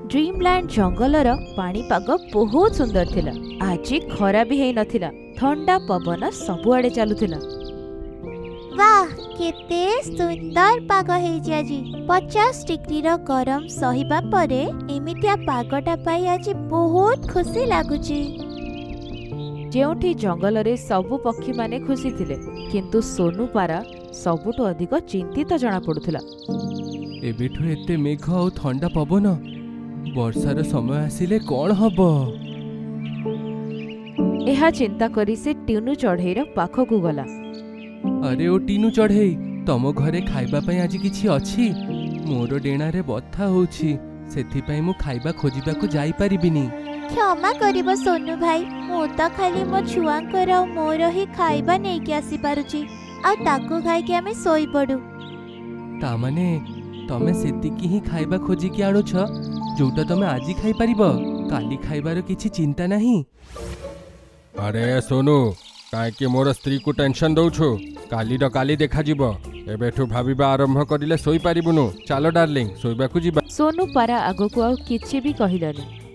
Dreamland jungler पाणीपाग बहुत सुंदर थिला। आज खरा भी हेई नथिला, ठंडा पवन सबुआडे चलुथिला। वाह केते सुंदर पाग हेजी आज 50 डिग्री रो गरम सहिबा परे एमितिया पागटा पाई आज बहुत खुशी लागुची। जेउठी जंगल रे सबु पक्षी माने खुशी थिले, किंतु सोनू पारा सबुठु अधिक चिंतित जना पडुथिला। एबेठु एते मेघ और ठंडा पवन, वर्षार समय आसिले कौन हबो? एहा चिंता करी से टीनू चढ़ेईर पाखकु गला। अरे ओ टीनू चढ़ेई, तम घरे खाइबा पई आज किछि अछि? मोर डेणा रे बथा होछि, सेथि पई मु खाइबा खोजिबा को जाई परिबिनी। क्षमा करिबो सोनू भाई, मु त खाली मो छुआंकर और मोर ही खाइबा नै कि आसी पारुची, आ ताको खाइ के हमें सोई पडू। ता माने तमे सेतिकी ही खाइबा खोजी कि आडो छ, जोटा तमे आजी खाई परिबो, काली खाइबार किछि चिंता नाही। अरे सोनू, काहे मोर स्त्री को टेंशन दउछु? काली द काली देखा जीवो, एबेठु भाबिबा आरंभ करिले सोई पारिबुनु। चलो डार्लिंग, सोइबा को जीबा। सोनू पारा आगो को आ किछि भी कहिलानी।